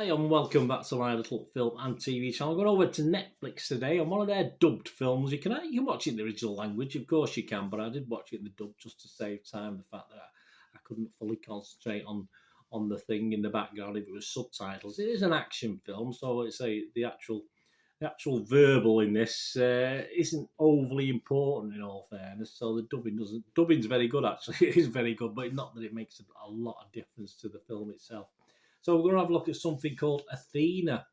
Hi and welcome back to my little film and TV channel. I'm going over to Netflix today on one of their dubbed films. You can watch it in the original language, of course you can, but I did watch it in the dub just to save time. The fact that I couldn't fully concentrate on the thing in the background if it was subtitles. It is an action film, so it's the actual verbal in this isn't overly important in all fairness. So the dubbing's very good actually. It is very good, but not that it makes a lot of difference to the film itself. So we're going to have a look at something called Athena.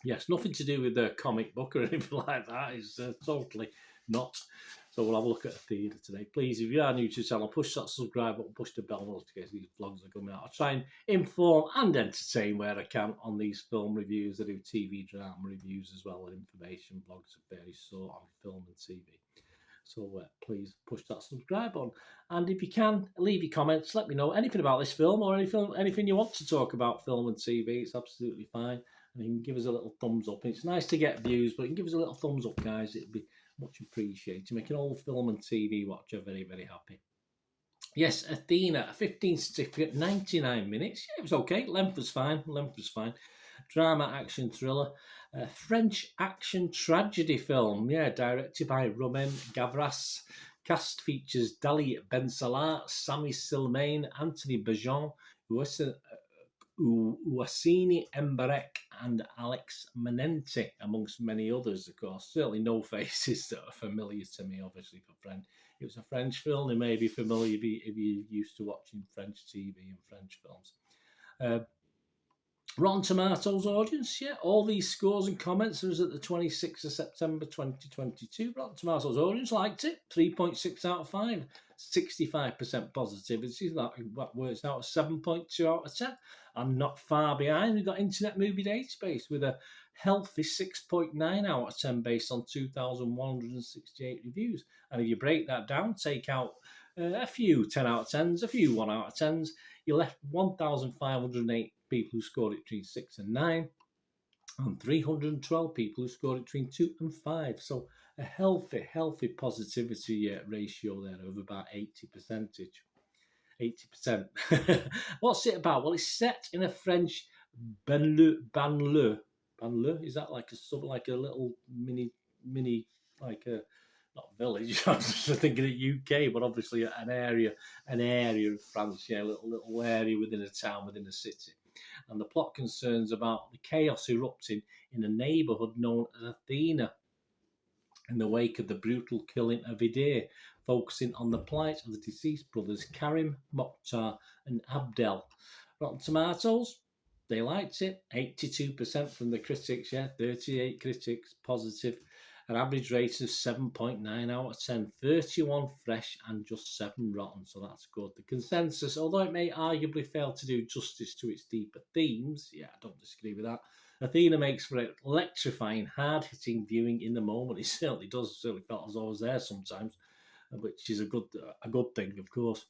Yes, nothing to do with the comic book or anything like that. It's totally not. So we'll have a look at Athena today. Please, if you are new to the channel, push that subscribe button, push the bell notification. These vlogs are coming out. I'll try and inform and entertain where I can on these film reviews. I do TV drama reviews as well, and information blogs of various sort on film and TV. So please push that subscribe button. And if you can, leave your comments. Let me know anything about this film or anything you want to talk about film and TV. It's absolutely fine. And you can give us a little thumbs up. It's nice to get views, but you can give us a little thumbs up, guys. It'd be much appreciated. Making all film and TV watcher very, very happy. Yes, Athena, a 15 certificate, 99 minutes. Yeah, it was okay. Length was fine. Drama, action, thriller. French action tragedy film. Yeah, directed by Romain Gavras. Cast features Dali Ben Salah, Sami Slimane, Anthony Bajon, Ouassini Mbarek, and Alex Manenti, amongst many others, of course. Certainly no faces that are familiar to me, obviously, for French. It was a French film. It may be familiar if you're used to watching French TV and French films. Rotten Tomatoes audience, yeah, all these scores and comments. It was at the 26th of September 2022. Rotten Tomatoes audience liked it, 3.6 out of 5, 65% positivity. That works out at 7.2 out of 10. I'm not far behind. We've got Internet Movie Database with a healthy 6.9 out of 10 based on 2,168 reviews. And if you break that down, take out a few 10 out of 10s, a few 1 out of 10s, you're left 1,508 people who scored it between 6 and 9, and 312 people who scored it between 2 and 5. So a healthy positivity ratio there of about 80%. 80%. What's it about? Well, it's set in a French banlieue. Is that like a little mini like a not village? I'm just thinking of UK, but obviously an area of France. Yeah, a little area within a town, within a city. And the plot concerns about the chaos erupting in a neighbourhood known as Athena in the wake of the brutal killing of Ideh, focusing on the plight of the deceased brothers Karim, Mokhtar and Abdel. Rotten Tomatoes, they liked it, 82% from the critics, 38 critics positive, an average rating of 7.9 out of 10, 31 fresh and just 7 rotten, so that's good. The consensus, although it may arguably fail to do justice to its deeper themes, I don't disagree with that, Athena makes for an electrifying, hard-hitting viewing in the moment. It certainly does. It certainly felt as though I was there sometimes, which is a good thing, of course,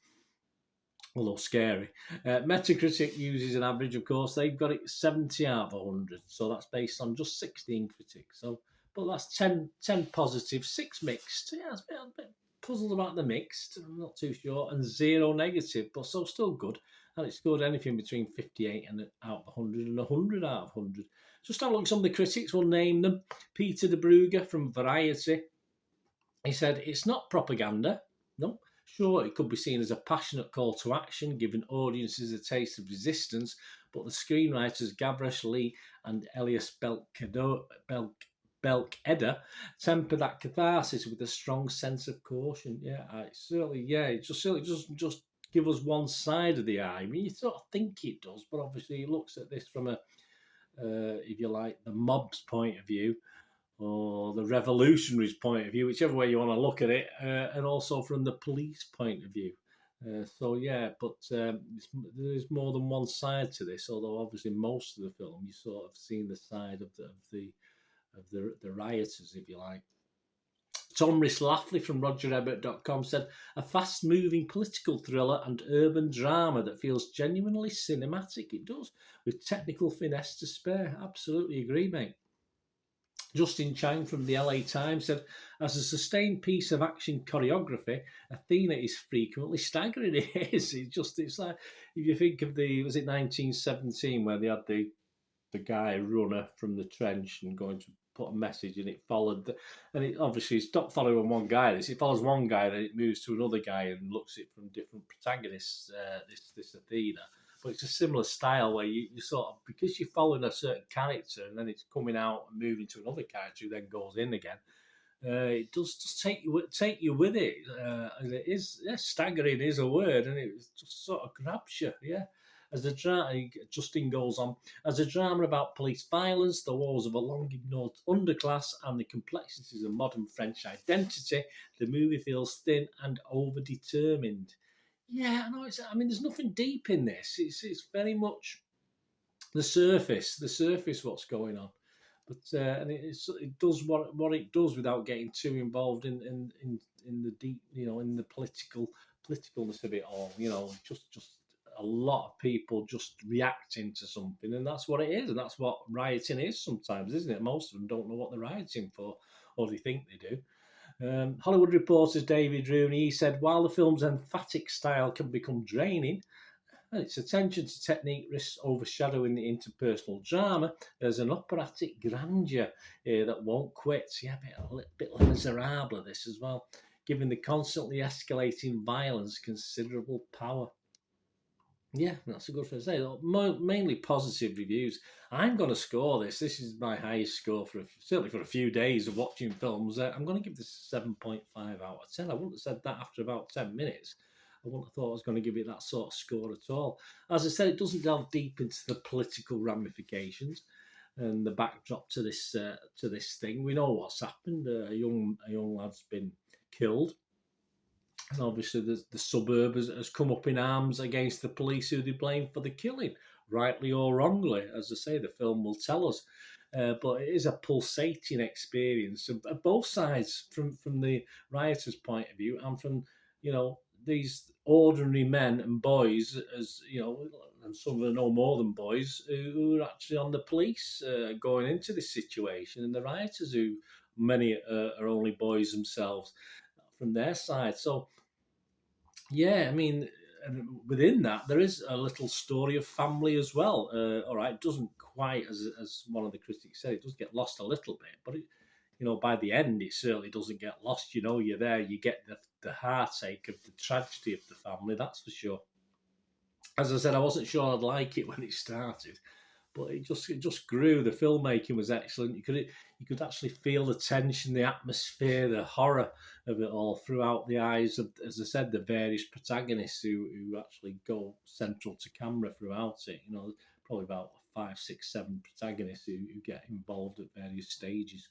although scary. Metacritic uses an average, of course. They've got it 70 out of 100, so that's based on just 16 critics. So, but that's 10 positive, 6 mixed. Yeah, I was a bit puzzled about the mixed. I'm not too sure, and 0 negative, but so still good. And it scored anything between 58 out of 100 and 100 out of 100. Just have a look at some of the critics. We'll name them. Peter de Brugge from Variety. He said, it's not propaganda. No. Sure, it could be seen as a passionate call to action, giving audiences a taste of resistance, but the screenwriters Gavras Lee and Elias Belkeder temper that catharsis with a strong sense of caution. It doesn't just give us one side of the eye. I mean, you sort of think it does, but obviously it looks at this from if you like, the mob's point of view or the revolutionaries' point of view, whichever way you want to look at it, and also from the police point of view. There's more than one side to this, although obviously most of the film you sort of seen the side of the rioters, if you like. Tom Rhys-Lafley from RogerEbert.com said, a fast-moving political thriller and urban drama that feels genuinely cinematic. It does, with technical finesse to spare. Absolutely agree, mate. Justin Chang from the LA Times said, as a sustained piece of action choreography, Athena is frequently staggering. It is. It's like, if you think of was it 1917 where they had the the guy runner from the trench and going to put a message, and it followed, and it obviously stopped following one guy. It follows one guy, then it moves to another guy and looks at it from different protagonists. This Athena, but it's a similar style where you sort of, because you're following a certain character and then it's coming out and moving to another character who then goes in again. It does just take you with it, and it is, yeah, staggering is a word, and it just sort of grabs you, yeah. As the Justin goes on, as a drama about police violence, the woes of a long-ignored underclass, and the complexities of modern French identity, the movie feels thin and over-determined. Yeah, I know. I mean, there's nothing deep in this. It's very much the surface, what's going on. But and it does what it does without getting too involved in the deep, in the politicalness of it all. Just a lot of people just reacting to something, and that's what it is, and that's what rioting is sometimes, isn't it? Most of them don't know what they're rioting for, or they think they do. Hollywood Reporter's David Rooney, he said, while the film's emphatic style can become draining, and its attention to technique risks overshadowing the interpersonal drama, there's an operatic grandeur here that won't quit. Yeah, a bit Les Miserables, this as well, giving the constantly escalating violence considerable power. Yeah, that's a good thing to say. Mainly positive reviews. I'm going to score this. This is my highest score certainly for a few days of watching films. I'm going to give this 7.5 out of 10. I wouldn't have said that after about 10 minutes. I wouldn't have thought I was going to give it that sort of score at all. As I said, it doesn't delve deep into the political ramifications and the backdrop to this thing. We know what's happened. A young lad's been killed. And obviously, the suburb has come up in arms against the police who they blame for the killing, rightly or wrongly. As I say, the film will tell us. But it is a pulsating experience of both sides, from the rioters' point of view and from, these ordinary men and boys, as and some of them know more than boys, who are actually on the police going into this situation, and the rioters, who many are only boys themselves, from their side. So, yeah, I mean, and within that, there is a little story of family as well. All right, it doesn't quite, as one of the critics said, it does get lost a little bit, but by the end, it certainly doesn't get lost. You're there, you get the heartache of the tragedy of the family, that's for sure. As I said, I wasn't sure I'd like it when it started, but it just grew. The filmmaking was excellent. You could actually feel the tension, the atmosphere, the horror of it all throughout the eyes of, as I said, the various protagonists who actually go central to camera throughout it. Probably about 5, 6, 7 protagonists who get involved at various stages.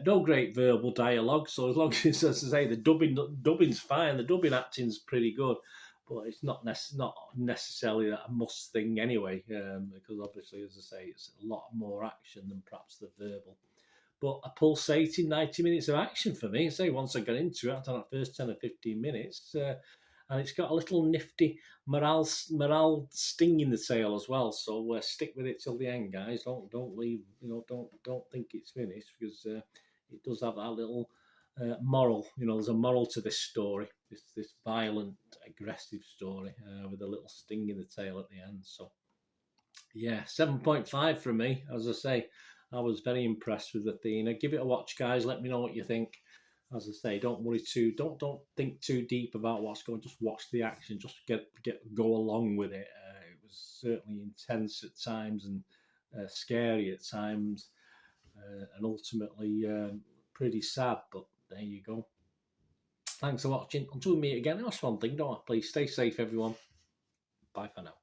No great verbal dialogue, so as long as I say, the dubbing's fine, the dubbing acting's pretty good, but it's not necessarily a must thing anyway, because obviously, as I say, it's a lot more action than perhaps the verbal. But a pulsating 90 minutes of action for me. Say, once I got into it, after that first 10 or 15 minutes, and it's got a little nifty morale sting in the tail as well. So stick with it till the end, guys. Don't leave. Don't think it's finished, because it does have that little moral. There's a moral to this story. This violent, aggressive story with a little sting in the tail at the end. So, yeah, 7.5 from me. As I say, I was very impressed with Athena. Give it a watch, guys. Let me know what you think. As I say, don't don't think too deep about what's going. Just watch the action. Just go along with it. It was certainly intense at times and scary at times, and ultimately pretty sad. But there you go. Thanks for watching. Until we meet again, that's one thing, don't I? Please stay safe, everyone. Bye for now.